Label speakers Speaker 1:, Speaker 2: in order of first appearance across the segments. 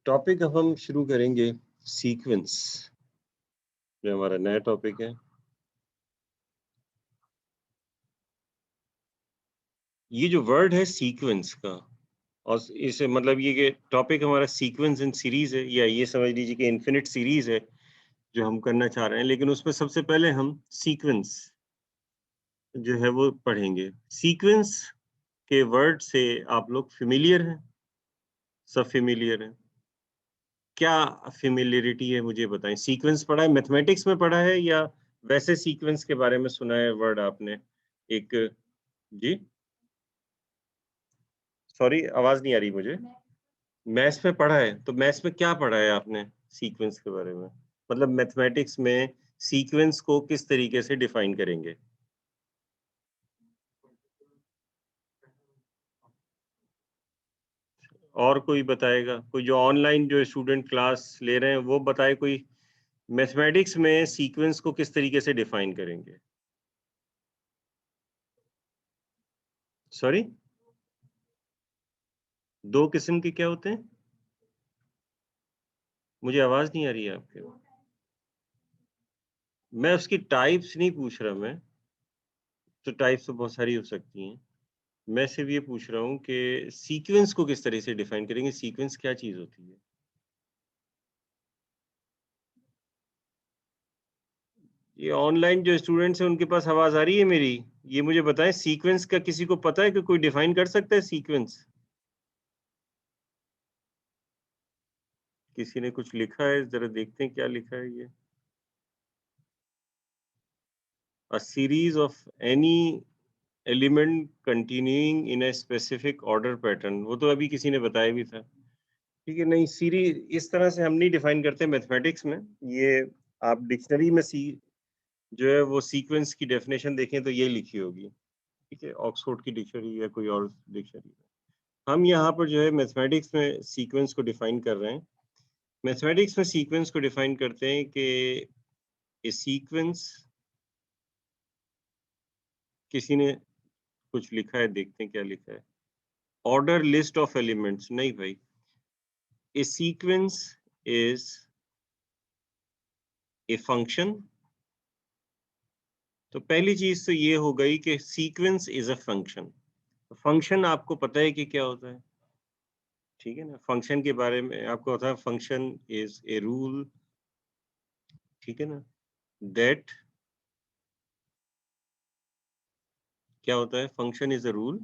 Speaker 1: Topic अब हम शुरू करेंगे सीक्वेंस, जो हमारा नया टॉपिक है। ये जो वर्ड है सीक्वेंस का, और इसे मतलब ये कि टॉपिक हमारा सीक्वेंस इन सीरीज है, या ये समझ लीजिए कि इन्फिनिट सीरीज है जो हम करना चाह रहे हैं। लेकिन उसमें सबसे पहले हम सीक्वेंस जो है वो पढ़ेंगे। सीक्वेंस के वर्ड से आप लोग फेमिलियर हैं? सब फेमिलियर हैं? क्या फेमिलियरिटी है मुझे बताएं। सीक्वेंस पढ़ा है, मैथमेटिक्स में पढ़ा है, या वैसे सीक्वेंस के बारे में सुना है वर्ड आपने? एक जी, सॉरी आवाज नहीं आ रही मुझे। मैथ्स में पढ़ा है, तो मैथ्स में क्या पढ़ा है आपने सीक्वेंस के बारे में? मतलब मैथमेटिक्स में सीक्वेंस को किस तरीके से डिफाइन करेंगे? और कोई बताएगा? कोई जो ऑनलाइन जो स्टूडेंट क्लास ले रहे हैं वो बताए, कोई मैथमेटिक्स में सीक्वेंस को किस तरीके से डिफाइन करेंगे? सॉरी, दो किस्म के क्या होते हैं? मुझे आवाज नहीं आ रही है आपके। मैं उसकी टाइप्स नहीं पूछ रहा मैं, तो टाइप्स तो बहुत सारी हो सकती हैं। मैं सिर्फ ये पूछ रहा हूँ कि सीक्वेंस को किस तरह से डिफाइन करेंगे? सीक्वेंस क्या चीज़ होती है? ये ऑनलाइन जो स्टूडेंट्स हैं उनके पास आवाज़ आ रही है मेरी? ये मुझे बताएं, सीक्वेंस का किसी को पता है कि कोई डिफाइन कर सकता है सीक्वेंस? किसी ने कुछ लिखा है? ज़रा देखते हैं क्या लिखा है ये। A series of any element continuing in a specific order pattern, वो तो अभी किसी ने बताया भी था। ठीक है, नहीं सीरीज इस तरह से हम नहीं डिफाइन करते मैथमेटिक्स में। ये आप डिक्शनरी में जो है वो सीक्वेंस की डेफिनेशन देखें तो ये लिखी होगी। ठीक है, ऑक्सफोर्ड की डिक्शनरी या कोई और डिक्शनरी। हम यहाँ पर जो है मैथमेटिक्स में सीक्वेंस को डिफाइन कर रहे हैं। मैथमेटिक्स में सीक्वेंस को डिफाइन करते हैं कि ये सीक्वेंस, किसी ने कुछ लिखा है, देखते हैं क्या लिखा है। ऑर्डर लिस्ट ऑफ एलिमेंट्स, नहीं भाई। ए सीक्वेंस इज ए फंक्शन। तो पहली चीज तो ये हो गई कि sequence is a function. Function आपको पता है कि क्या होता है? ठीक है ना, फंक्शन के बारे में आपको पता है, फंक्शन इज ए रूल। ठीक है ना, दैट, क्या होता है? Function is a rule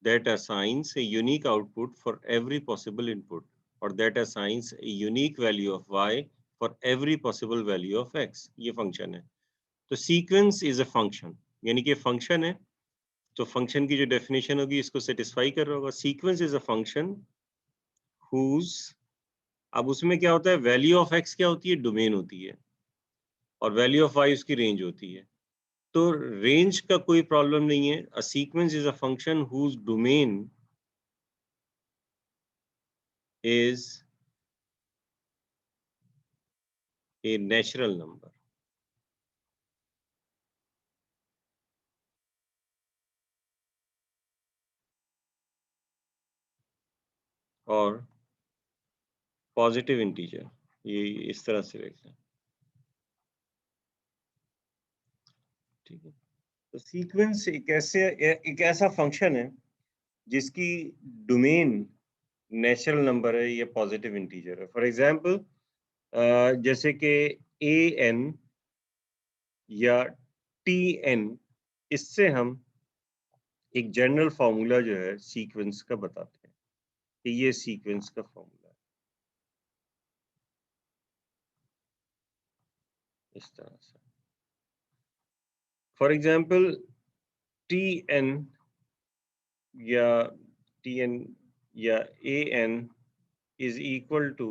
Speaker 1: that assigns a unique output for every possible input, or that assigns a unique value of y for every possible value of x। ये function है। तो sequence is a function, यानी कि function है, तो function की जो definition होगी इसको सेटिस्फाई कर रहा होगा। Sequence is a function whose, अब उसमें क्या होता है, वैल्यू ऑफ एक्स क्या होती है? डोमेन होती है, और वैल्यू ऑफ वाई उसकी रेंज होती है। तो रेंज का कोई प्रॉब्लम नहीं है। A sequence is a function whose domain is a natural number. और पॉजिटिव इंटीजर, ये इस तरह से लिखते हैं। ठीक है, तो सीक्वेंस एक ऐसा फंक्शन है जिसकी डोमेन नेचुरल नंबर है या पॉजिटिव इंटीजर है। फॉर एग्जांपल, जैसे कि ए एन या टी एन, इससे हम एक जनरल फार्मूला जो है सीक्वेंस का बताते हैं कि ये सीक्वेंस का फार्मूला है, इस तरह से। फॉर एग्जांपल, टी एन या टी एन या a n is equal to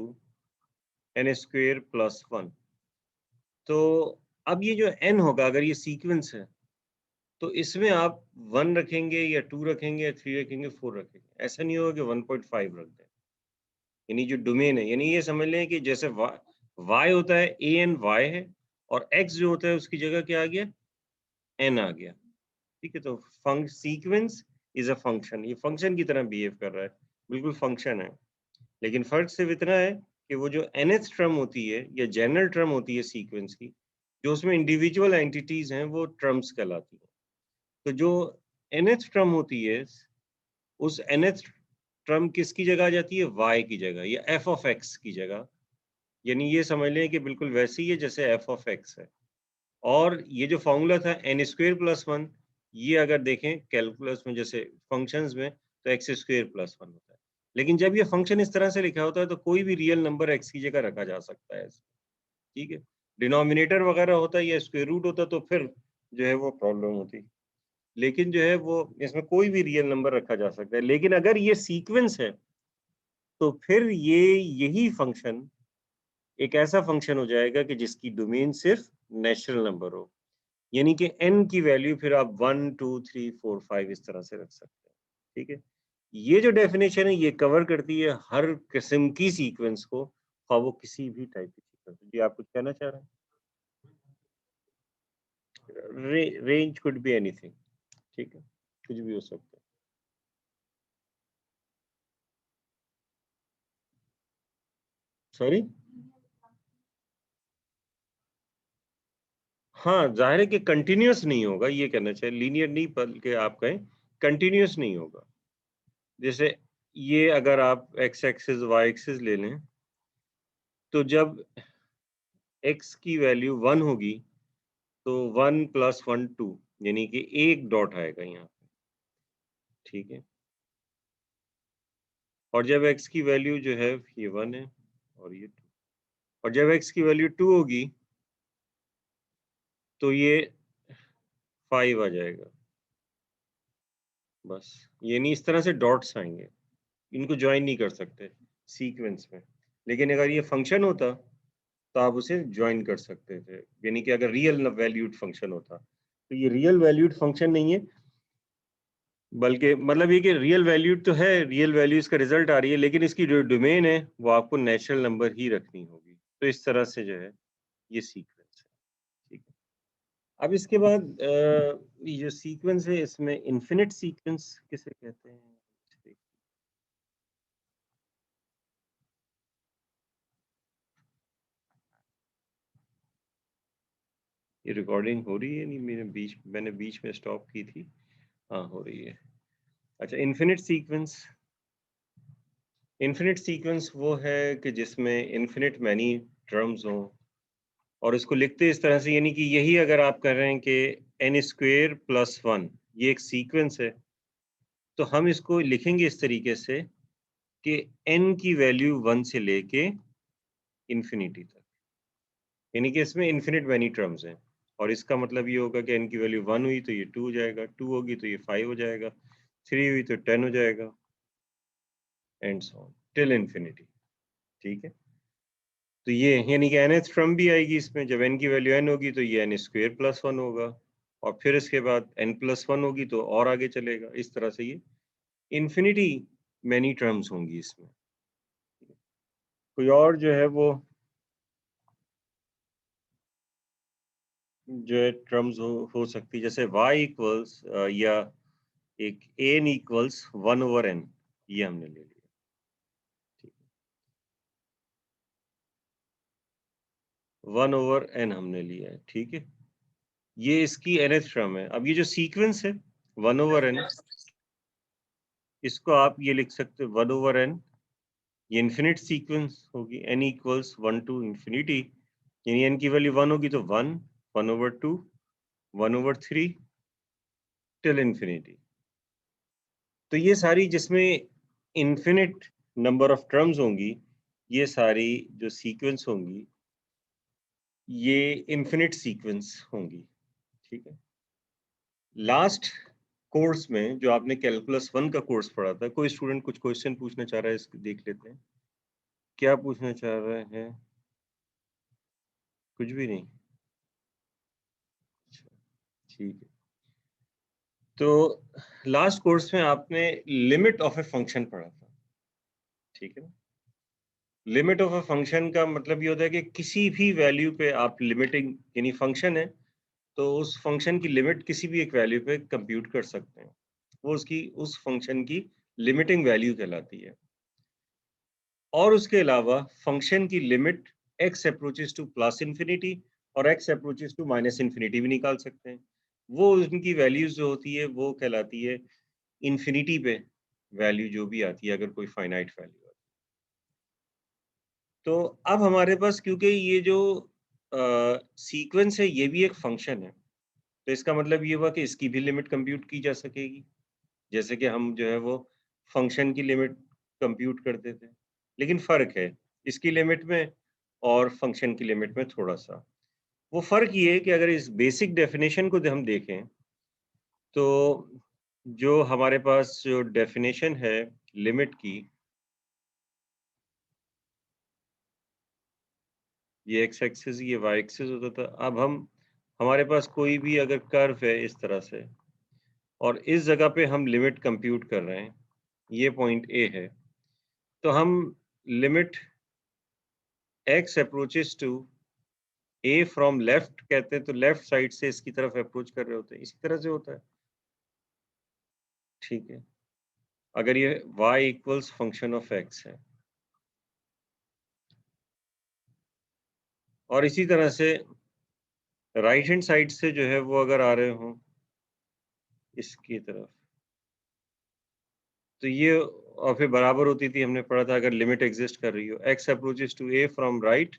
Speaker 1: n square plus one. तो अब ये जो एन होगा, अगर ये सीक्वेंस है, तो इसमें आप वन रखेंगे या टू रखेंगे या थ्री रखेंगे, फोर रखेंगे। ऐसा नहीं होगा कि 1.5 रख दें। यानी जो डोमेन है, यानी ये समझ लें कि जैसे वाई होता है, ए एन वाई है, और एक्स जो होता है उसकी जगह क्या आ गया? एन आ गया। ठीक है, तो सीक्वेंस इज अ फंक्शन, ये फंक्शन की तरह बिहेव कर रहा है, बिल्कुल फंक्शन है। लेकिन फर्क सिर्फ इतना है कि वो जो nth टर्म होती है या जनरल टर्म होती है सीक्वेंस की, जो उसमें इंडिविजुअल एंटिटीज हैं वो टर्म्स कहलाती हैं। तो जो nth टर्म होती है, उस nth टर्म किसकी जगह आ जाती है? y की जगह या f ऑफ x की जगह। यानी ये समझ लें कि बिल्कुल वैसे ही है जैसे f ऑफ x है। और ये जो फॉर्मूला था n स्क्वायर प्लस 1, ये अगर देखें कैलकुलस में जैसे फंक्शंस में, तो x स्क्वायर प्लस 1 होता है। लेकिन जब ये फंक्शन इस तरह से लिखा होता है तो कोई भी रियल नंबर x की जगह रखा जा सकता है, ठीक है। डिनोमिनेटर वगैरह होता है या स्क्वायर रूट होता तो फिर जो है वो प्रॉब्लम होती। लेकिन जो है वो इसमें कोई भी रियल नंबर रखा जा सकता है। लेकिन अगर ये सीक्वेंस है तो फिर ये यही फंक्शन एक ऐसा फंक्शन हो जाएगा कि जिसकी डोमेन सिर्फ नेचुरल नंबर हो। यानी कि n की वैल्यू फिर आप 1 2 3 4 5 इस तरह से रख सकते हैं, ठीक है। ये जो डेफिनेशन है ये कवर करती है हर किस्म की सीक्वेंस को, और वो किसी भी टाइप की सीक्वेंस। जी आप कुछ कहना चाह रहे हैं? रेंज कुड बी एनीथिंग, ठीक है, कुछ भी हो सकता है। सॉरी? हाँ, जाहिर है कि कंटिन्यूअस नहीं होगा, ये कहना चाहिए, लीनियर नहीं बल्कि आप कहें कंटिन्यूअस नहीं होगा। जैसे ये अगर आप एक्स एक्सिस वाई एक्सिस ले लें, तो जब x की वैल्यू 1 होगी तो 1 + 1 2, यानी कि एक डॉट आएगा यहाँ पे, ठीक है। और जब x की वैल्यू जो है ये 1 है और ये 2, और जब x की वैल्यू 2 होगी तो ये 5 आ जाएगा। बस यानी इस तरह से डॉट्स आएंगे, इनको ज्वाइन नहीं कर सकते सीक्वेंस में। लेकिन अगर ये फंक्शन होता तो आप उसे ज्वाइन कर सकते थे, यानी कि अगर रियल वैल्यूड फंक्शन होता। तो ये रियल वैल्यूड फंक्शन नहीं है, बल्कि मतलब ये कि रियल वैल्यूड तो है, रियल वैल्यू इसका रिजल्ट आ रही है, लेकिन इसकी जो डोमेन है वो आपको नेचुरल नंबर ही रखनी होगी। तो इस तरह से जो है ये सीक्वेंस है, ठीक है। अब इसके बाद ये जो सीक्वेंस है इसमें इन्फिनिट सीक्वेंस किसे कहते हैं? ये रिकॉर्डिंग हो रही है? नहीं, मैंने बीच में स्टॉप की थी। हाँ, हो रही है। अच्छा, इन्फिनिट सीक्वेंस वो है कि जिसमें इन्फिनिट मैनी टर्म्स हों, और इसको लिखते इस तरह से, यानी कि यही अगर आप कर रहे हैं कि n स्क्वेयर प्लस 1 ये एक सीक्वेंस है, तो हम इसको लिखेंगे इस तरीके से कि n की वैल्यू 1 से लेके इन्फिनिटी तक, यानी कि इसमें इन्फिनिट मैनी टर्म्स हैं। और इसका मतलब ये होगा कि n की वैल्यू 1 हुई तो ये 2 हो जाएगा, 2 होगी तो ये 5 हो जाएगा, 3 हुई तो 10 हो जाएगा, and so on till infinity, ठीक है। तो ये यानी कि nth टर्म भी आएगी इसमें, जब n की वैल्यू n होगी तो ये n स्क्वेयर प्लस 1 होगा, और फिर इसके बाद n प्लस 1 होगी तो और आगे चलेगा। इस तरह से ये इन्फिनिटी मैनी टर्म्स होंगी इसमें। कोई और जो है वो जो है टर्म्स हो सकती, जैसे y इक्वल्स या एक n इक्वल्स 1/n, ये हमने ले लिया, ठीक है, 1/n हमने लिया है, ठीक है। ये इसकी nth टर्म है। अब ये जो सीक्वेंस है 1/n, इसको आप ये लिख सकते हो 1/n, ये इन्फिनिट सीक्वेंस होगी, n इक्वल्स 1 टू इंफिनिटी, यानी n की वैल्यू 1 होगी तो 1, 1/2, 1/3 टिल इंफिनिटी। तो ये सारी जिसमें इन्फिनिट नंबर ऑफ टर्म्स होंगी, ये सारी जो सीक्वेंस होंगी ये इन्फिनिट सीक्वेंस होंगी, ठीक है। लास्ट कोर्स में जो आपने कैलकुलस 1 का कोर्स पढ़ा था, कोई स्टूडेंट कुछ क्वेश्चन पूछना चाह रहा है, इसको देख लेते हैं। क्या पूछना चाह रहे हैं? कुछ भी नहीं? अच्छा, ठीक है। तो लास्ट कोर्स में आपने लिमिट ऑफ ए फंक्शन पढ़ा था, ठीक है ना। लिमिट ऑफ ए फंक्शन का मतलब ये होता है कि किसी भी वैल्यू पे आप लिमिटिंग, यानी फंक्शन है तो उस फंक्शन की लिमिट किसी भी एक वैल्यू पे कंप्यूट कर सकते हैं, वो उसकी उस फंक्शन की लिमिटिंग वैल्यू कहलाती है। और उसके अलावा फंक्शन की limit x approaches to plus infinity और x approaches to minus infinity भी निकाल सकते हैं। वो उनकी वैल्यूज जो होती है वो कहलाती है इन्फिनिटी पे वैल्यू जो भी आती है, अगर कोई फाइनाइट वैल्यू आती है। तो अब हमारे पास क्योंकि ये जो सीक्वेंस है ये भी एक फंक्शन है, तो इसका मतलब ये हुआ कि इसकी भी लिमिट कंप्यूट की जा सकेगी, जैसे कि हम जो है वो फंक्शन की लिमिट कंप्यूट करते थे। लेकिन फ़र्क है इसकी लिमिट में और फंक्शन की लिमिट में थोड़ा-सा। वो फ़र्क ये है कि अगर इस बेसिक डेफिनेशन को हम देखें, तो जो हमारे पास जो डेफिनेशन है लिमिट की, ये एक्स एक्सिस ये वाई एक्सिस होता था। अब हमारे पास कोई भी अगर कर्व है इस तरह से और इस जगह पे हम लिमिट कंप्यूट कर रहे हैं, ये पॉइंट ए है, तो हम limit x approaches to a from left कहते हैं, तो लेफ्ट साइड से इसकी तरफ अप्रोच कर रहे होते हैं, इसी तरह से होता है। ठीक है, अगर ये y equals function of x है और इसी तरह से राइट हैंड साइड से जो है वो अगर आ रहे हों इसकी तरफ, तो ये और फिर बराबर होती थी, हमने पढ़ा था अगर लिमिट एग्जिस्ट कर रही हो x approaches to a from right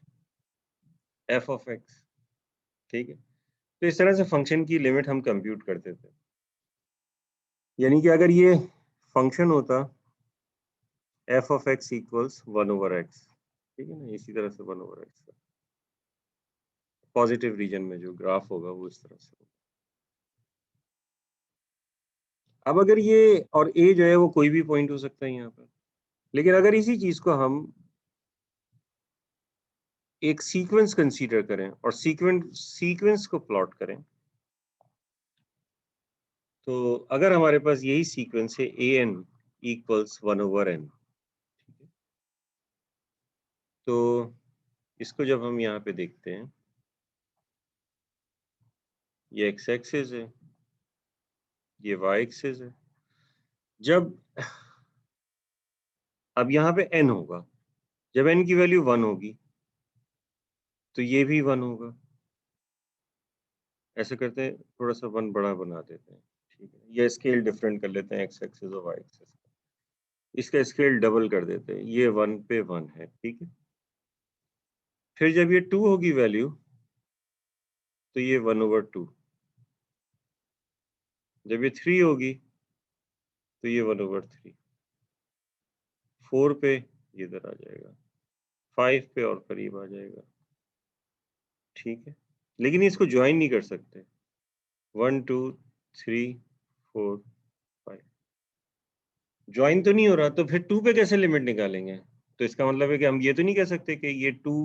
Speaker 1: f of x। ठीक है, तो इस तरह से फंक्शन की लिमिट हम कंप्यूट करते थे। यानी कि अगर ये फंक्शन होता f of x equals 1/x, ठीक है ना, इसी तरह से 1/x पॉजिटिव रीजन में जो ग्राफ होगा वो इस तरह से होगा। अब अगर ये और a जो है वो कोई भी पॉइंट हो सकता है यहाँ पर, लेकिन अगर इसी चीज को हम एक सीक्वेंस कंसीडर करें और सीक्वेंस को प्लॉट करें, तो अगर हमारे पास यही सीक्वेंस है an इक्वल्स 1/n, तो इसको जब हम यहाँ पे देखते हैं, ये x एक्सिस है, ये y एक्सिस है। जब अब यहाँ पे n होगा, जब n की वैल्यू 1 होगी तो ये भी 1 होगा। ऐसे करते हैं, थोड़ा सा 1 बड़ा बना देते हैं, ठीक है, या स्केल डिफरेंट कर लेते हैं x एक्सिस और y एक्सिस, इसका स्केल डबल कर देते हैं, ये 1 पे 1 है, ठीक है। फिर जब ये 2 होगी वैल्यू, तो ये 1/2। जब ये 3 होगी तो ये 1/3। 4 पे ये इधर आ जाएगा, 5 पे और करीब आ जाएगा, ठीक है। लेकिन इसको ज्वाइन नहीं कर सकते, 1 2 3 4 5 ज्वाइन तो नहीं हो रहा, तो फिर 2 पे कैसे लिमिट निकालेंगे? तो इसका मतलब है कि हम ये तो नहीं कह सकते कि ये 2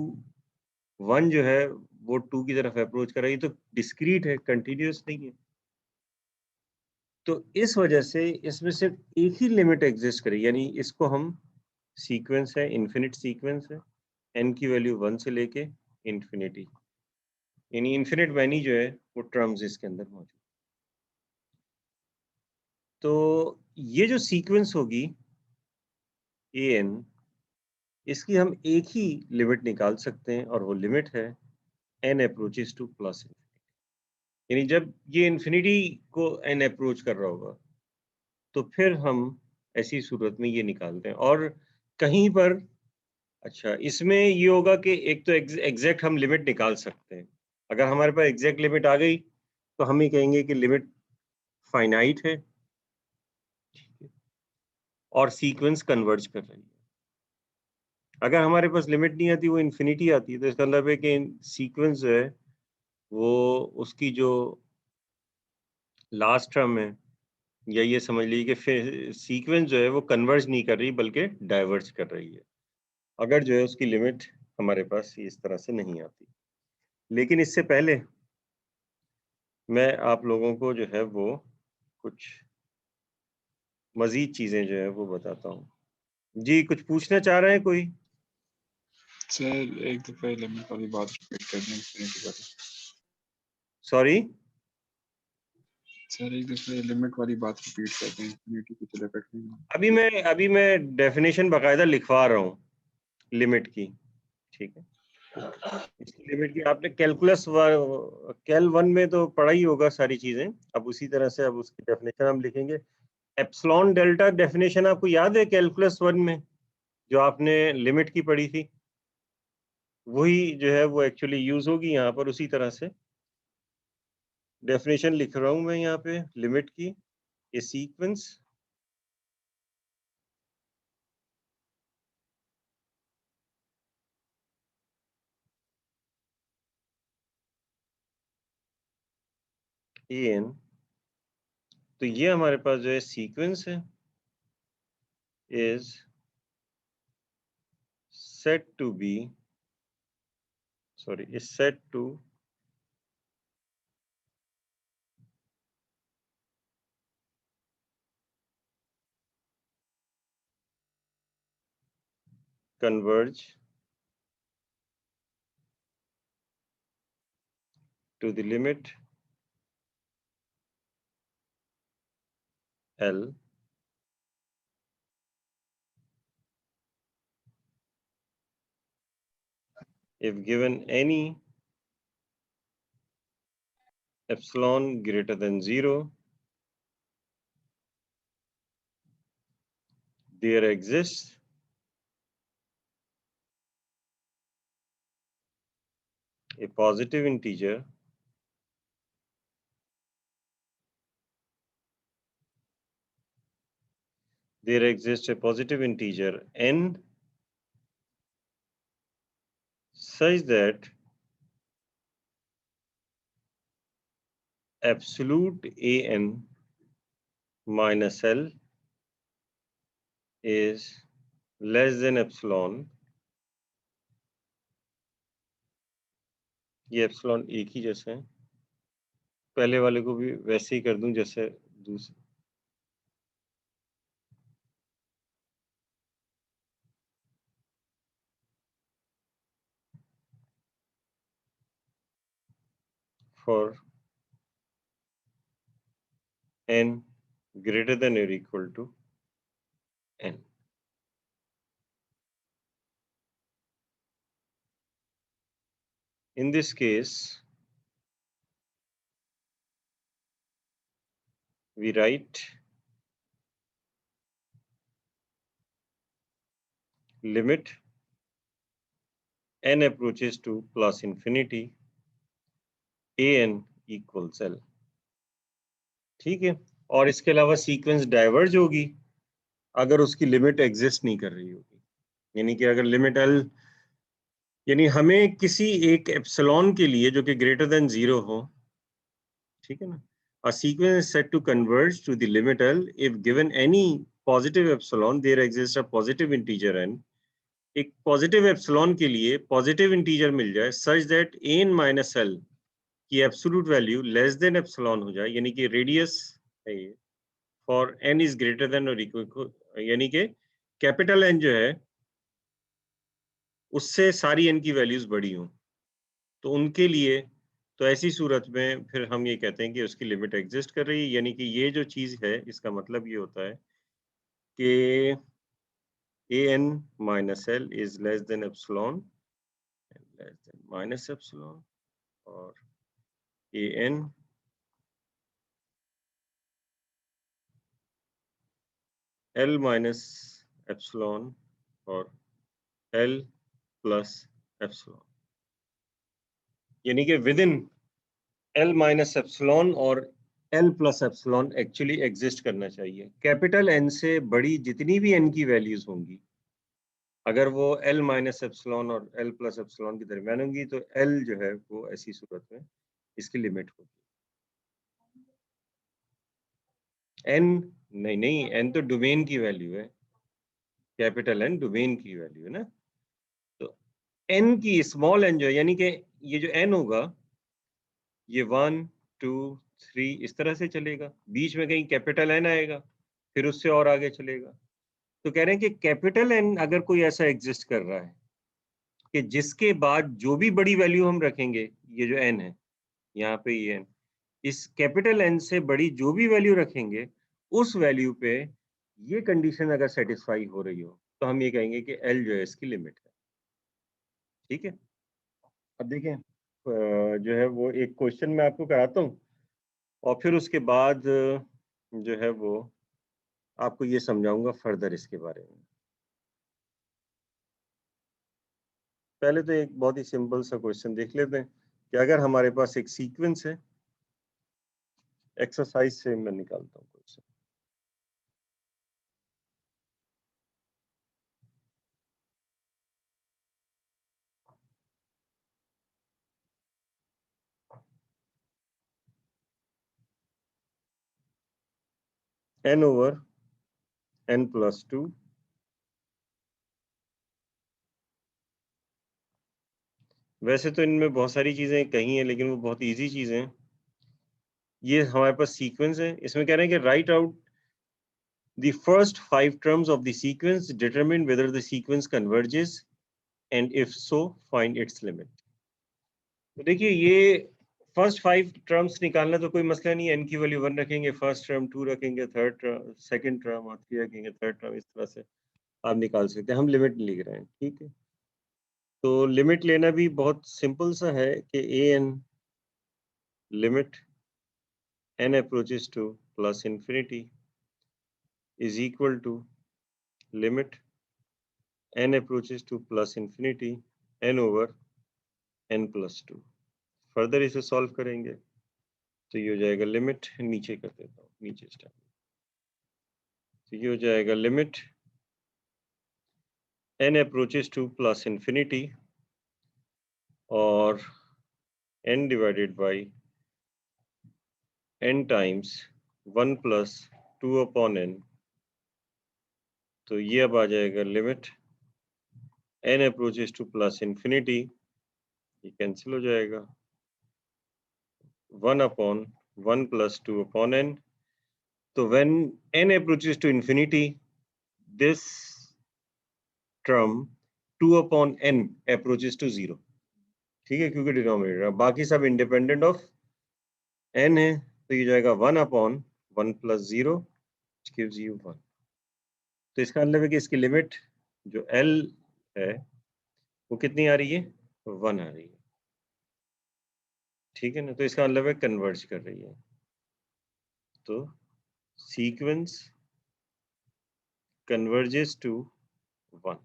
Speaker 1: 1 जो है वो 2 की तरफ अप्रोच कर रहा है, ये तो डिस्क्रीट है, कंटिन्यूअस नहीं है। तो इस वजह से इसमें सिर्फ एक ही लिमिट एग्जिस्ट करेगी, यानी इसको हम सीक्वेंस है, इन्फिनिट सीक्वेंस है, n की वैल्यू 1 से लेके इन्फिनिटी, यानी इन्फिनिट मैनी जो है वो टर्म्स इसके अंदर मौजूद। तो ये जो सीक्वेंस होगी an, इसकी हम एक ही लिमिट निकाल सकते हैं और वो लिमिट है n अप्रोचेस टू प्लस, यानी जब ये इन्फिनिटी को n अप्रोच कर रहा होगा तो फिर हम ऐसी सूरत में ये निकालते हैं। और कहीं पर अच्छा इसमें ये होगा कि एक तो एग्जैक्ट हम लिमिट निकाल सकते हैं, अगर हमारे पास एग्जैक्ट लिमिट आ गई तो हम ये कहेंगे कि लिमिट फाइनाइट है और सीक्वेंस कन्वर्ज कर रही है। अगर हमारे पास लिमिट नहीं आती, वो इन्फिनिटी आती है, तो इसका मतलब है कि सीक्वेंस जो है वो उसकी जो लास्ट टर्म है, या ये समझ लीजिए कि फिर सीक्वेंस जो है वो कन्वर्ज नहीं कर रही बल्कि डाइवर्ज कर रही है, अगर जो है उसकी लिमिट हमारे पास इस तरह से नहीं आती। लेकिन इससे पहले मैं आप लोगों को जो है वो कुछ मजीद चीजें जो है वो बताता हूँ। जी कुछ पूछना चाह रहे हैं कोई?
Speaker 2: सर एक दफे लिमिट वाली बात रिपीट कर दें इन्फिनिटी वाली।
Speaker 1: सॉरी
Speaker 2: सर एक दफे लिमिट वाली बात रिपीट कर दें इन्फिनिटी की तरफ रखने में।
Speaker 1: अभी मैं डेफिनेशन बाकायदा लिखवा रहा हूँ, लिमिट की, ठीक है। इसकी लिमिट की आपने कैल 1 में तो पढ़ा ही होगा सारी चीजें। अब उसी तरह से अब उसकी डेफिनेशन हम लिखेंगे। एप्सिलॉन डेल्टा डेफिनेशन आपको याद है कैलकुलस 1 में जो आपने लिमिट की पढ़ी थी, वही जो है वो एक्चुअली यूज होगी यहाँ पर उसी तरह से। डेफिनेशन लिख रहा हूं मैं यहाँ पे लिमिट की। ए सीक्वेंस एन, तो ये हमारे पास जो है सीक्वेंस है is said to be, is said to converge to the limit L if given any epsilon greater than 0, there exists a positive integer n such that absolute an minus L is less than epsilon। ये epsilon एक ही जैसे है, पहले वाले को भी वैसे ही कर दूं जैसे दूसरे। For n greater than or equal to n. In this case, we write limit n approaches to plus infinity an equals L, ठीक है। और इसके अलावा सीक्वेंस डाइवर्ज होगी अगर उसकी लिमिट एग्जिस्ट नहीं कर रही होगी, यानी कि अगर लिमिट L, यानी हमें किसी एक एप्सिलॉन के लिए जो कि ग्रेटर देन 0 हो, ठीक है ना। A sequence is said to converge to the limit L if given any positive epsilon, there exists a positive integer n। एक पॉजिटिव एप्सिलॉन के लिए पॉजिटिव इंटीजर मिल जाए such that n minus l की absolute value less than epsilon हो जाए, यानी कि रेडियस है ये, for n is greater than और इक्वल, यानी कि कैपिटल एन जो है उससे सारी एन की वैल्यूज बड़ी हों, तो उनके लिए तो ऐसी सूरत में फिर हम ये कहते हैं कि उसकी लिमिट एग्जिस्ट कर रही है। यानी कि ये जो चीज है इसका मतलब ये होता है कि an minus l is less than epsilon and less than minus epsilon, or an l minus epsilon और l plus epsilon, यानी कि with in l minus epsilon और l plus epsilon actually exist करना चाहिए। कैपिटल n से बड़ी जितनी भी n की वैल्यूज होंगी, अगर वो l माइनस एप्सिलॉन और l प्लस एप्सिलॉन के दरमियान होंगी तो l जो है वो ऐसी सूरत में इसकी लिमिट होगी। n नहीं, n तो डोमेन की वैल्यू है, कैपिटल N डोमेन की वैल्यू है ना। तो n की स्मॉल n जो है, यानी कि ये जो n होगा ये 1 2 3 इस तरह से चलेगा, बीच में कहीं कैपिटल N आएगा, फिर उससे और आगे चलेगा। तो कह रहे हैं कि कैपिटल N अगर कोई ऐसा एग्जिस्ट कर रहा है कि जिसके बाद जो भी बड़ी वैल्यू हम रखेंगे, ये जो n है यहाँ पे ये n, इस कैपिटल N से बड़ी जो भी वैल्यू रखेंगे उस वैल्यू पे ये कंडीशन अगर सेटिस्फाई हो रही हो तो हम ये कहेंगे कि L जो है इसकी लिमिट है। ठीक है, अब देखें जो है वो एक क्वेश्चन मैं आपको कराता हूँ और फिर उसके बाद जो है वो आपको ये समझाऊंगा फर्दर इसके बारे में। पहले तो एक बहुत ही सिंपल सा क्वेश्चन देख लेते हैं कि अगर हमारे पास एक सीक्वेंस है, एक्सरसाइज से मैं निकालता हूँ question. n over n plus 2 वैसे तो इनमें बहुत सारी चीजें कही हैं लेकिन वो बहुत इजी चीजें हैं। ये हमारे पास सीक्वेंस है, इसमें कह रहे हैं कि right out the first 5 terms of the sequence, determine whether the sequence converges and if so find its limit। तो देखिए ये फर्स्ट 5 टर्म्स निकालना तो कोई मसला नहीं है, n की वैल्यू 1 रखेंगे, फर्स्ट टर्म 2 रखेंगे, थर्ड टर्म सेकंड टर्म और 3 रखेंगे, थर्ड टर्म, इस तरह से आप निकाल सकते हैं। हम लिमिट लिख रहे हैं, ठीक है। तो लिमिट लेना भी बहुत सिंपल सा है कि an limit n approaches to plus infinity is equal to limit n approaches to plus infinity n over n plus 2। Further इसे सॉल्व करेंगे तो ये हो जाएगा लिमिट, नीचे कर देता हूँ, नीचे स्टार्ट, तो ये हो जाएगा limit n approaches to plus infinity और n divided by n times 1 plus 2 upon n, तो ये अब आ जाएगा limit n approaches to plus infinity, ये कैंसिल हो जाएगा, 1 upon 1 plus 2 upon n। तो when n approaches to infinity, this term 2 upon n approaches to 0, ठीक है, क्योंकि डिनोमिनेटर, बाकी सब इंडिपेंडेंट ऑफ n है, तो ये जाएगा 1 अपॉन 1 प्लस 0 गिव्स यू 1। तो इसका मतलब है कि इसकी लिमिट जो l है वो कितनी आ रही है, 1 आ रही है, ठीक है ना। तो इसका मतलब है कन्वर्ज कर रही है। तो sequence converges to 1,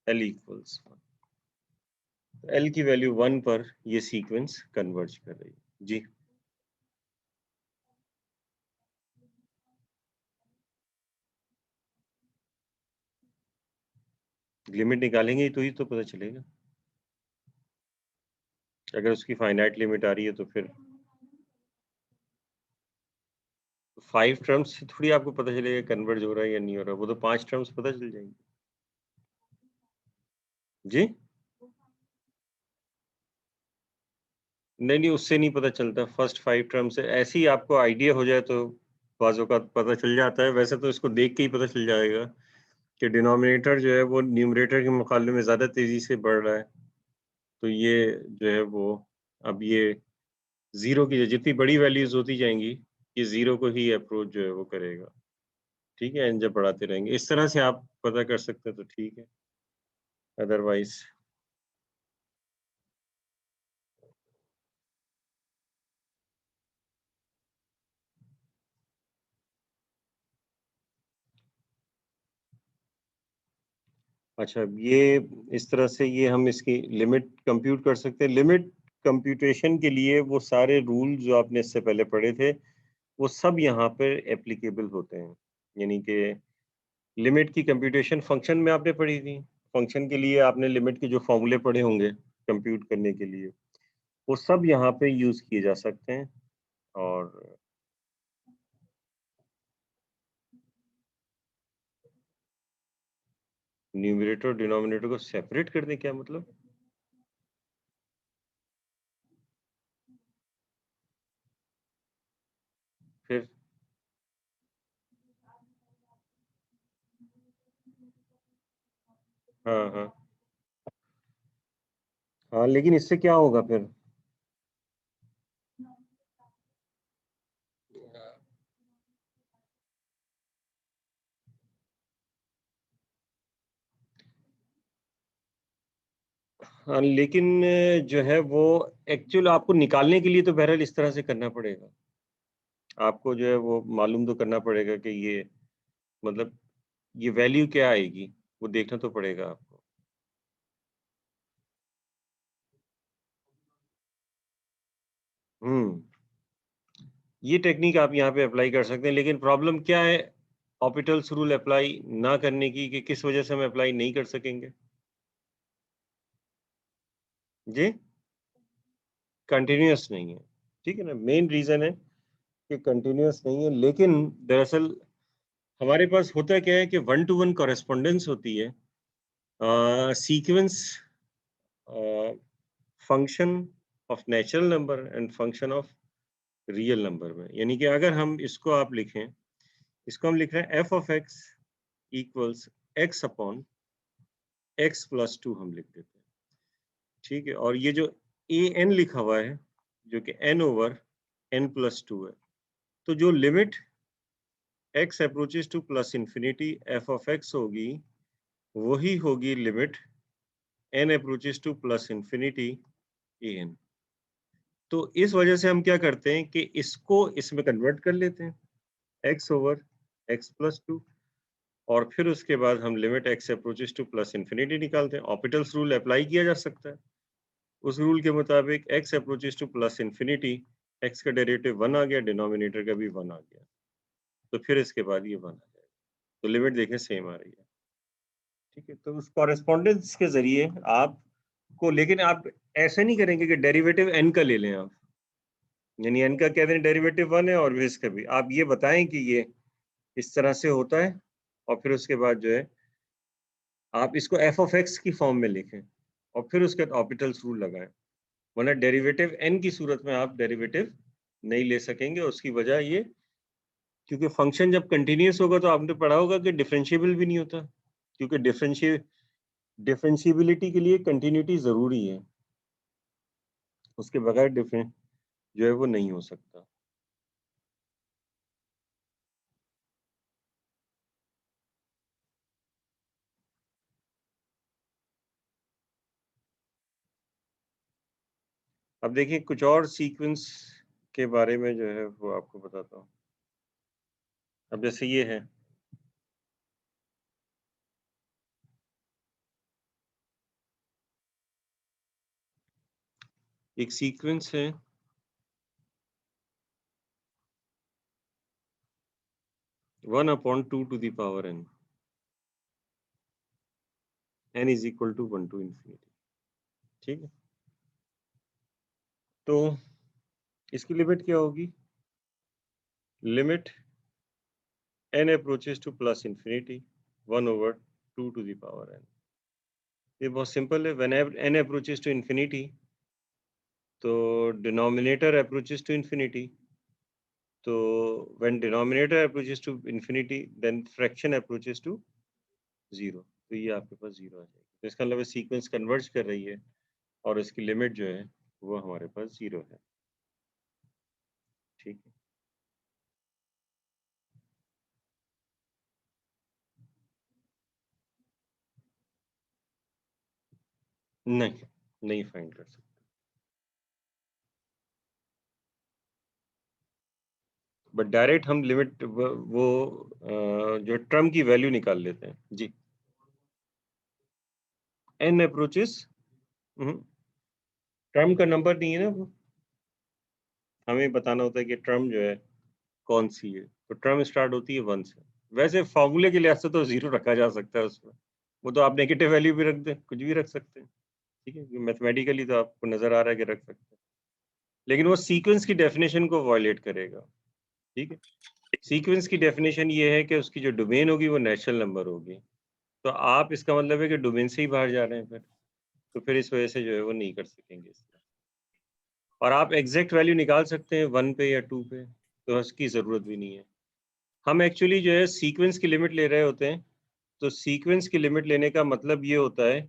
Speaker 1: l equals 1, l की वैल्यू 1 पर ये सीक्वेंस कन्वर्ज कर रही है जी। लिमिट निकालेंगे तो ही तो पता चलेगा, अगर उसकी फाइनाइट लिमिट आ रही है तो फिर 5 टर्म्स से थोड़ी आपको पता चलेगा कन्वर्ज हो रहा है या नहीं हो रहा, वो तो 5 टर्म्स पता चल जाएंगे जी। नहीं नहीं, उससे नहीं पता चलता, फर्स्ट 5 टर्म से ऐसे ही आपको आइडिया हो जाए तो बाजों का पता चल जाता है। वैसे तो इसको देख के ही पता चल जाएगा कि डिनोमिनेटर जो है वो न्यूमरेटर के मुकाबले में ज़्यादा तेज़ी से बढ़ रहा है, तो ये जो है वो अब ये ज़ीरो की जितनी बड़ी वैल्यूज़ होती जाएंगी ये ज़ीरो को ही अप्रोच जो है वो करेगा, ठीक है। एन जब बढ़ाते रहेंगे इस तरह से आप पता कर सकते हैं तो ठीक है, अदरवाइज अच्छा ये इस तरह से ये हम इसकी लिमिट कंप्यूट कर सकते हैं। लिमिट कंप्यूटेशन के लिए वो सारे रूल जो आपने इससे पहले पढ़े थे वो सब यहाँ पर एप्लीकेबल होते हैं, यानी कि लिमिट की कंप्यूटेशन फंक्शन में आपने पढ़ी थी, फंक्शन के लिए आपने लिमिट के जो फॉर्मूले पढ़े होंगे कंप्यूट करने के लिए वो सब यहाँ पे यूज किए जा सकते हैं। और न्यूमरेटर और डिनोमिनेटर को सेपरेट कर दें, क्या मतलब? फिर हाँ हाँ हाँ, लेकिन इससे क्या होगा फिर? हाँ, लेकिन जो है वो एक्चुअल आपको निकालने के लिए तो बहरहाल इस तरह से करना पड़ेगा। आपको जो है वो मालूम तो करना पड़ेगा कि ये मतलब ये वैल्यू क्या आएगी, वो देखना तो पड़ेगा आपको। हुँ। ये टेक्नीक आप यहाँ पे अप्लाई कर सकते हैं, लेकिन प्रॉब्लम क्या है ऑर्बिटल्स रूल अप्लाई ना करने की कि किस वजह से हम अप्लाई नहीं कर सकेंगे? जी? कंटीन्यूअस नहीं है, ठीक है ना? मेन रीज़न है कि कंटीन्यूअस नहीं है, लेकिन दरअसल हमारे पास होता क्या है कि वन टू वन कॉरेस्पॉन्डेंस होती है sequence function of natural number and function of real number में। यानी कि अगर हम इसको आप लिखें, इसको हम लिख रहे हैं F of x equals x upon x plus two हम लिख देते हैं, ठीक है? और ये जो ए एन लिखा हुआ है, जो कि n over n plus two है, तो जो limit x approaches to plus infinity f of x होगी, वही होगी limit n approaches to plus infinity a n. तो इस वजह से हम क्या करते हैं कि इसको इसमें कन्वर्ट कर लेते हैं, x over x plus two, और फिर उसके बाद हम limit x approaches to plus infinity निकालते हैं। ऑर्बिटल्स रूल अप्लाई किया जा सकता है। उस रूल के मुताबिक x approaches to plus infinity, x का डेरिवेटिव 1 आ गया, डिनोमिनेटर का भी 1 आ गया। तो फिर इसके बाद ये 1 आ जाएगा। तो लिमिट देखें सेम आ रही है। ठीक है, तो उस कॉरेस्पॉन्डेंस के ज़रिए आपको, लेकिन आप ऐसे नहीं करेंगे कि डेरिवेटिव n का ले लें आप। यानी n का कह दें डेरिवेटिव 1 है और भी इसका भी। आप ये बताएँ कि ये इस तरह से होता है और फिर उसके बाद जो है आप इसको f ऑफ x की फॉर्म में लिखें और फिर उसके बाद ऑर्बिटल्स रूल लगाएँ। वरना डेरिवेटिव n की सूरत में आप डेरिवेटिव नहीं ले सकेंगे। उसकी वजह ये, क्योंकि फंक्शन जब कंटीन्यूअस होगा तो आपने पढ़ा होगा कि डिफरेंशिएबल भी नहीं होता, क्योंकि डिफरेंशिएबिलिटी के लिए कंटिन्यूटी ज़रूरी है। उसके बगैर डिफरेंट जो है वो नहीं हो सकता। अब देखिए कुछ और सीक्वेंस के बारे में जो है वो आपको बताता हूँ। अब जैसे ये है, एक सीक्वेंस है 1/2 to the power n, n is equal to 1 to infinity, ठीक है? तो इसकी लिमिट क्या होगी? Limit n approaches to plus infinity 1/2 to the power n। ये बहुत सिंपल है। Whenever n approaches to infinity, तो डिनोमिनेटर approaches to infinity, तो when denominator approaches to infinity then fraction approaches to 0, तो ये आपके पास 0 आ जाएगा। तो इसका मतलब सीक्वेंस कन्वर्ज कर रही है और इसकी लिमिट जो है वो हमारे पास 0 है, ठीक है? नहीं, नहीं फाइंड कर सकते। बट डायरेक्ट हम लिमिट वो जो टर्म की वैल्यू निकाल लेते हैं। जी, n अप्रोचेस टर्म का नंबर नहीं है ना वो, हमें बताना होता है कि टर्म जो है कौन सी है। तो टर्म स्टार्ट होती है 1 से। वैसे फॉर्मूले के लिहाज से तो 0 रखा जा सकता है उसमें। वो तो आप नेगेटिव वैल्यू भी रख दें, कुछ भी रख सकते हैं, ठीक है? मैथमेटिकली तो आपको नज़र आ रहा है कि रख सकते हैं। लेकिन वो सीक्वेंस की डेफिनेशन को वायलेट करेगा, ठीक है? सीक्वेंस की डेफिनेशन ये है कि उसकी जो डोमेन होगी वो नेचुरल नंबर होगी। तो आप इसका मतलब है कि डोमेन से ही बाहर जा रहे हैं फिर। तो फिर इस वजह से जो है वो नहीं कर सकेंगे इसका। और आप एग्ज़ैक्ट वैल्यू निकाल सकते हैं 1 पे या 2 पे, तो उसकी ज़रूरत भी नहीं है। हम एक्चुअली जो है सीक्वेंस की लिमिट ले रहे होते हैं, तो सीक्वेंस की लिमिट लेने का मतलब ये होता है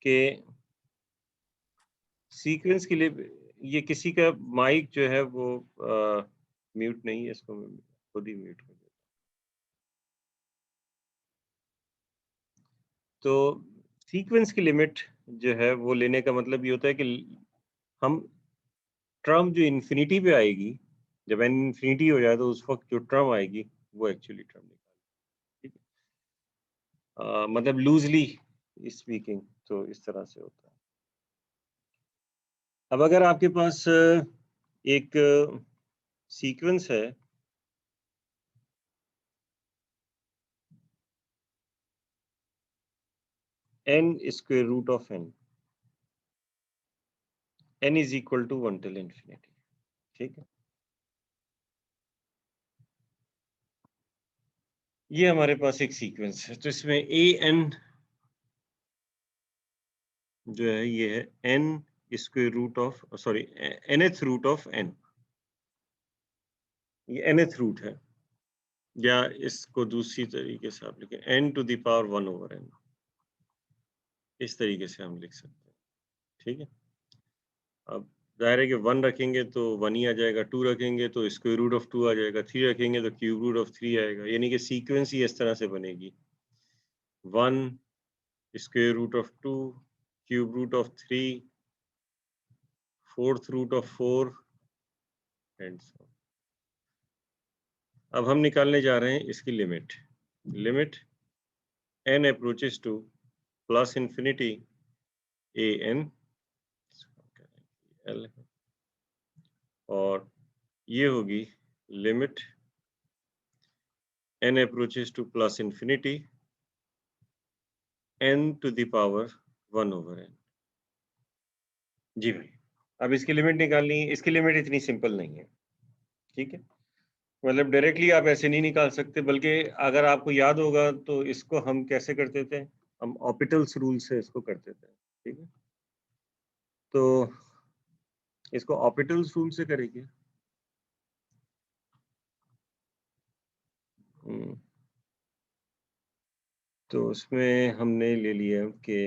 Speaker 1: कि सीक्वेंस के लिए ये किसी का माइक जो है वो म्यूट नहीं है, इसको मैं खुद ही म्यूट कर देता हूँ। तो सीक्वेंस की लिमिट जो है वो लेने का मतलब ये होता है कि हम टर्म जो इन्फिनिटी पे आएगी, जब n इन्फिनिटी हो जाए तो उस वक्त जो टर्म आएगी वो एक्चुअली टर्म निकालेगी, ठीक है। मतलब लूजली स्पीकिंग तो इस तरह से होता है। अब अगर आपके पास एक सीक्वेंस है n square root of n, n is equal to 1 till infinity, ठीक है। ये हमारे पास एक सीक्वेंस है, तो इसमें a n जो है ये है n square root of sorry nth root of n, ये nth रूट है, या इसको दूसरी तरीके से आप लिखें n to the power 1 over n, इस तरीके से हम लिख सकते हैं, ठीक है। अब जाहिर है कि 1 रखेंगे तो 1 ही आ जाएगा, 2 रखेंगे तो स्क्वायर रूट ऑफ 2 आ जाएगा, 3 रखेंगे तो क्यूब रूट ऑफ 3 आएगा, यानी कि सीक्वेंस ही इस तरह से बनेगी 1 square root of 2 cube root of 3 fourth root of 4 and so. अब हम निकालने जा रहे हैं इसकी limit, limit n approaches to plus infinity a n l, और ये होगी limit n approaches to plus infinity n to the power 1 over n। जी भाई, अब इसकी लिमिट निकालनी है, इसकी लिमिट इतनी सिंपल नहीं है, ठीक है। मतलब डायरेक्टली आप ऐसे नहीं निकाल सकते, बल्कि अगर आपको याद होगा तो इसको हम कैसे करते थे, हम ऑपिटल्स रूल से इसको करते थे, ठीक है। तो इसको ऑपिटल्स रूल से करेंगे। तो उसमें हमने ले लिया कि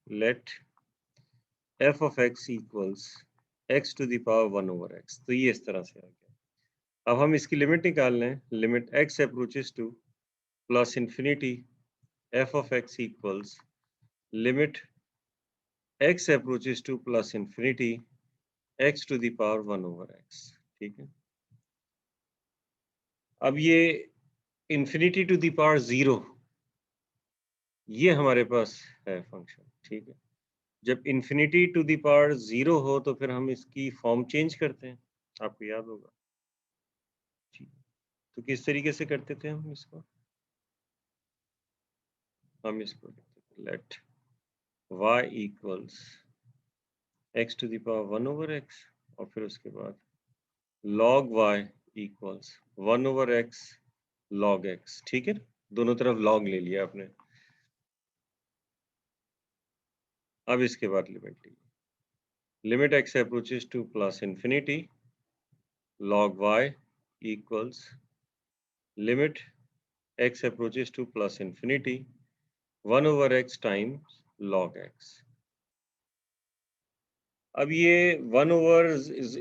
Speaker 1: let f of x equals x to the power 1 over x, तो ये इस तरह से आ गया। अब हम इसकी लिमिट निकाल लें, limit x approaches to plus infinity f of x equals limit x approaches to plus infinity x to the power 1 over x, ठीक है। अब ये इंफिनिटी टू द पावर 0, ये हमारे पास है फंक्शन, ठीक है। जब इंफिनिटी टू द पावर 0 हो तो फिर हम इसकी फॉर्म चेंज करते हैं, आपको याद होगा, ठीक है। तो किस तरीके से करते थे हम इसको, हम इसको let y equals x to the power 1 over x, और फिर उसके बाद log y equals 1 over x log x, ठीक है। दोनों तरफ log ले लिया आपने। अब इसके बाद लिमिट लीजिए, limit x approaches to plus infinity log y equals limit x approaches to plus infinity 1 over x times log x। अब ये 1 ओवर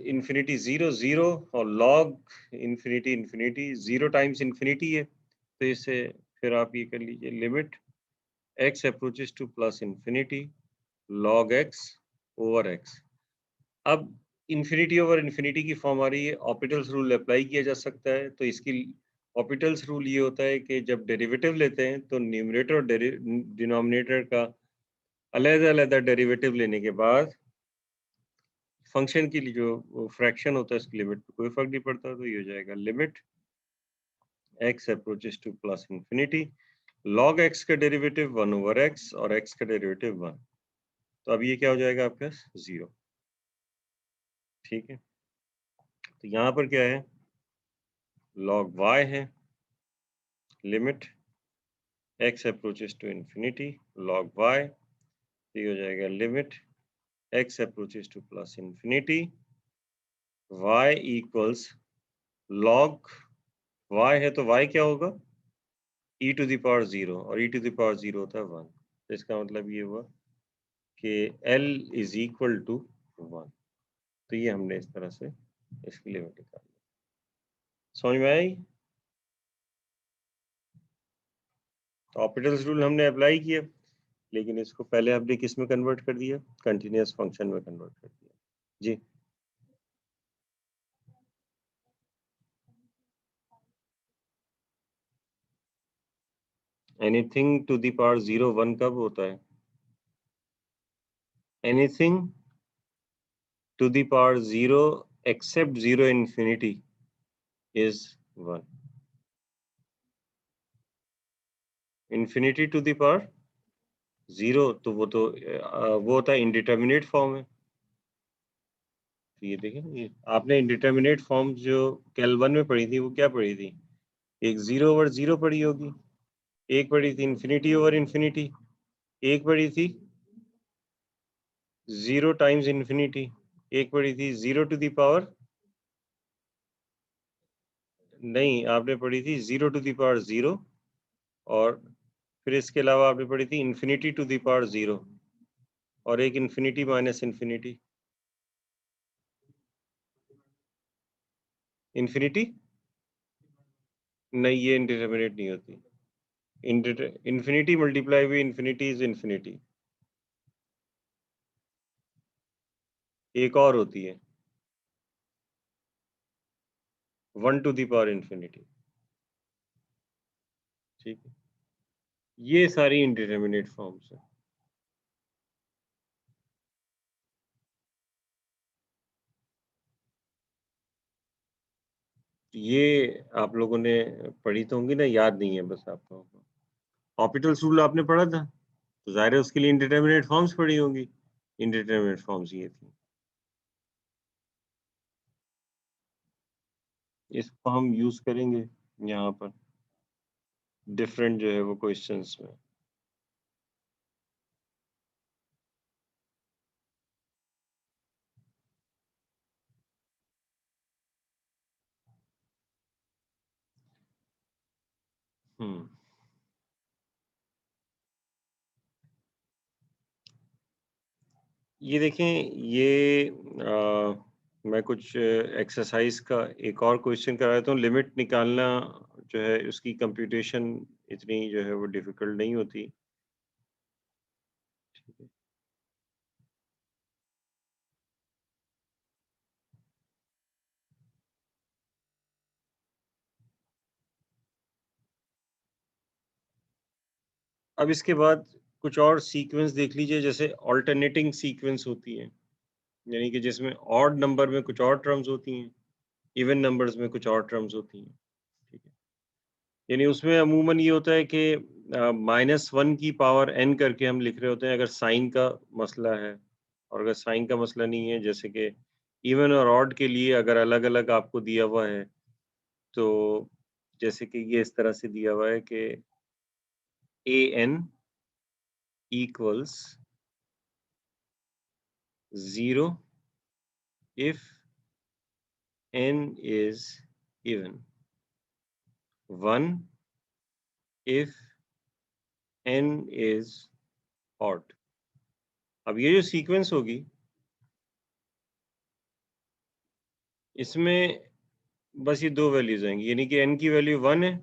Speaker 1: इंफिनिटी 0 0 और log infinity infinity 0 times infinity है, तो इसे फिर आप ये कर लीजिए limit x approaches to plus infinity log x over x। अब इंफिनिटी ओवर इंफिनिटी की फॉर्म आ रही है, ऑपिटल्स रूल अप्लाई किया जा सकता है। तो इसकी ऑपिटल्स रूल ये होता है कि जब डेरिवेटिव लेते हैं तो न्यूमरेटर और डिनोमिनेटर का अलग-अलग डेरिवेटिव लेने के बाद फंक्शन की जो फ्रैक्शन होता है उसकी लिमिट पे कोई फर्क नहीं पड़ता, तो ये हो जाएगा limit x approaches to plus infinity log x का डेरिवेटिव 1 ओवर x और x का डेरिवेटिव 1, तो अब ये क्या हो जाएगा आपका 0, ठीक है। तो यहाँ पर क्या है, log y है, limit x approaches to infinity log y, तो ये हो जाएगा limit x approaches to plus infinity y equals log y है तो y क्या होगा, e to the power 0, और e to the power 0 होता है 1, तो इसका मतलब ये हुआ कि l is equal to 1। तो ये हमने इस तरह से इसकी लिमिट निकाली, समझ में आई। तो ऑपिटल्स रूल हमने अप्लाई किया, लेकिन इसको पहले आपने किस में कन्वर्ट कर दिया, कंटिन्यूअस फंक्शन में कन्वर्ट कर दिया। जी एनीथिंग टू द पावर 0 1 कब होता है? Anything to the power 0 except 0 infinity is 1. infinity to the power 0 तो वो होता है इंडिटर्मिनेट फॉर्म है। तो ये देखिए ये आपने इंडिटर्मिनेट फॉर्म जो कैल 1 में पढ़ी थी वो क्या पढ़ी थी? एक 0 ओवर 0 पढ़ी होगी, एक पढ़ी थी इंफिनिटी ओवर इंफिनिटी, एक पढ़ी थी 0 टाइम्स इंफिनिटी, एक पढ़ी थी 0 टू द पावर, नहीं आपने पढ़ी थी 0 टू द पावर 0, और फिर इसके अलावा आपने पढ़ी थी इंफिनिटी टू द पावर 0 और एक इंफिनिटी माइनस इंफिनिटी। इंफिनिटी नहीं, ये इंडिटरमिनेट नहीं होती। Infinity multiply by infinity is infinity. एक और होती है 1 टू द पावर इंफिनिटी। ठीक है, ये सारी इंडिटरमिनेट फॉर्म्स है। ये आप लोगों ने पढ़ी तो होंगी ना, याद नहीं है बस आप लोगों को। ऑर्बिटल्स रूल आपने पढ़ा था, तो जाहिर है उसके लिए इंडिटरमिनेट फॉर्म्स पढ़ी होंगी। इंडिटरमिनेट फॉर्म्स ये थी, इसको हम यूज करेंगे यहाँ पर डिफरेंट जो है वो क्वेश्चंस में। हम्म, ये देखें, ये मैं कुछ एक्सरसाइज का एक और क्वेश्चन करा देता हूँ। लिमिट निकालना जो है उसकी कंप्यूटेशन इतनी जो है वो डिफिकल्ट नहीं होती। ठीक है, अब इसके बाद कुछ और सीक्वेंस देख लीजिए, जैसे ऑल्टरनेटिंग सीक्वेंस होती है, यानी कि जिसमें ऑड नंबर में कुछ और टर्म्स होती हैं, इवन नंबर्स में कुछ और टर्म्स होती हैं। ठीक है, यानी उसमें अमूमन ये होता है कि -1 की पावर n करके हम लिख रहे होते हैं अगर साइन का मसला है, और अगर साइन का मसला नहीं है, जैसे कि इवन और ऑड के लिए अगर अलग-अलग आपको दिया हुआ है, तो जैसे कि ये इस तरह से दिया हुआ है कि an equals 0 if n is even, 1 if n is odd। अब ये जो सीक्वेंस होगी इसमें बस ये दो वैल्यूज आएंगी, यानी कि n की वैल्यू 1 है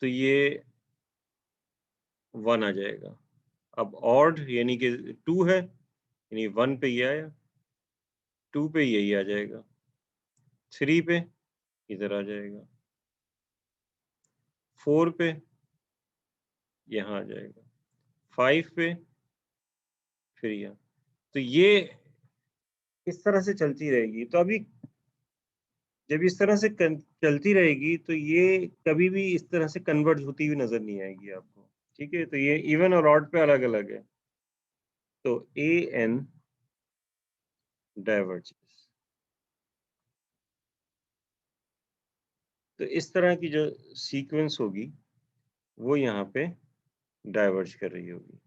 Speaker 1: तो ये 1 आ जाएगा। अब ऑड यानी कि 2 है, यानी 1 पे ये आया, 2 पे यही आ जाएगा, 3 पे इधर आ जाएगा, 4 पे यहाँ आ जाएगा, 5 पे फिर यहाँ। तो ये इस तरह से चलती रहेगी। तो अभी जब इस तरह से चलती रहेगी तो ये कभी भी इस तरह से कन्वर्ज होती हुई नजर नहीं आएगी आपको। ठीक है, तो ये इवन और ऑड पे अलग अलग है। तो ए एन डाइवर्जेस, तो इस तरह की जो सीक्वेंस होगी वो यहाँ पे डाइवर्ज कर रही होगी।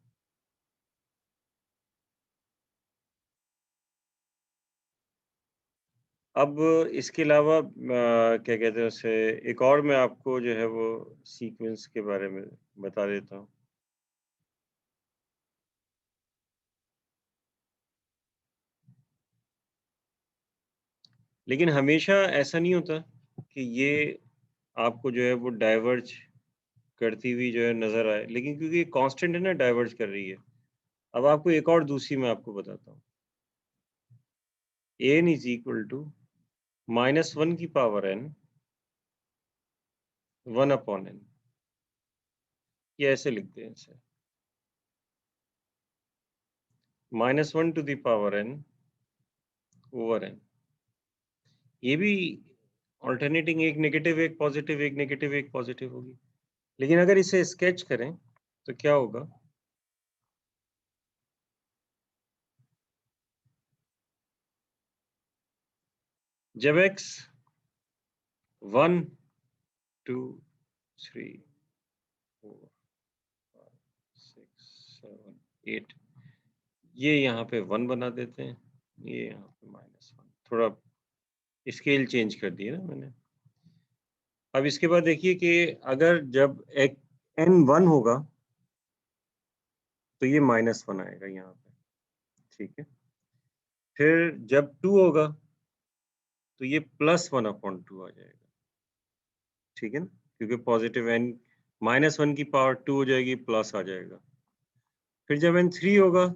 Speaker 1: अब इसके अलावा क्या कहते हैं उसे, एक और मैं आपको जो है वो सीक्वेंस के बारे में बता देता हूँ। लेकिन हमेशा ऐसा नहीं होता कि ये आपको जो है वो डाइवर्ज करती हुई जो है नजर आए, लेकिन क्योंकि ये कांस्टेंट है ना, डाइवर्ज कर रही है। अब आपको एक और दूसरी मैं आपको बताता हूँ। n इज इक्वल टू -1 की पावर n 1/n, ये ऐसे लिखते हैं इसे, -1 to the power n over n। ये भी ऑल्टरनेटिंग, एक नेगेटिव एक पॉजिटिव, एक नेगेटिव एक पॉजिटिव होगी। लेकिन अगर इसे स्केच करें तो क्या होगा, जब x 1 2 3 4 5 6 7 8, ये यहाँ पे 1 बना देते हैं, ये यहाँ पे -1, थोड़ा स्केल चेंज कर दिया ना मैंने। अब इसके बाद देखिए कि अगर जब एक n 1 होगा तो ये -1 आएगा यहाँ पे, ठीक है। फिर जब 2 होगा तो ये +1/2 आ जाएगा, ठीक है ना, क्योंकि पॉजिटिव n -1 की पावर 2 हो जाएगी, प्लस आ जाएगा। फिर जब n 3 होगा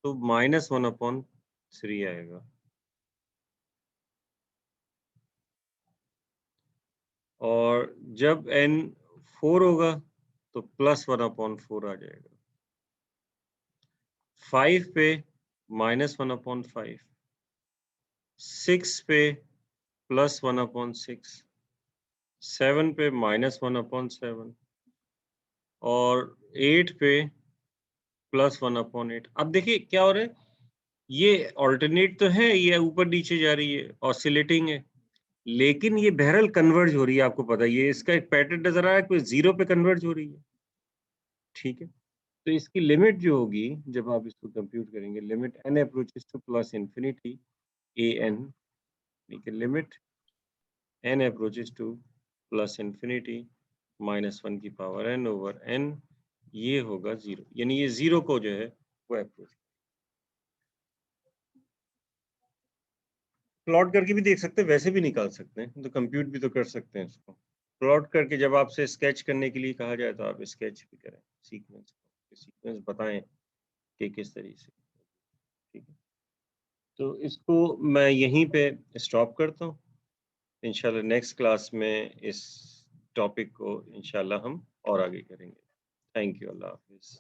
Speaker 1: तो -1/3 आएगा, और जब n 4 होगा तो +1/4 आ जाएगा। 5 पे -1/5, 6 पे +1/6, 7 पे -1/7, और 8 पे +1/8। अब देखिए क्या हो रहा है, ये ऑल्टरनेट तो है, ये ऊपर नीचे जा रही है, ऑसिलेटिंग है, लेकिन ये बहरहाल कन्वर्ज हो रही है, आपको पता है, ये इसका एक पैटर्न नजर आ रहा है, कोई 0 पे कन्वर्ज हो रही है, ठीक है। तो इसकी लिमिट जो होगी, जब आप इसको कंप्यूट करेंगे, limit n approaches to plus infinity an, ठीक है, limit n approaches to plus infinity -1 की पावर n ओवर n, ये होगा 0, यानी ये 0 को जो है वो अप्रोच। प्लॉट करके भी देख सकते हैं, वैसे भी निकाल सकते हैं, तो कंप्यूट भी तो कर सकते हैं इसको। प्लॉट करके जब आपसे स्केच करने के लिए कहा जाए तो आप स्केच भी करें, सीक्वेंस बताएं कि किस तरीके से, ठीक है। तो इसको मैं यहीं पे स्टॉप करता हूँ। इंशाल्लाह नेक्स्ट क्लास में इस टॉपिक को इंशाल्लाह हम और आगे करेंगे। थैंक यू, अल्लाह हाफिज़।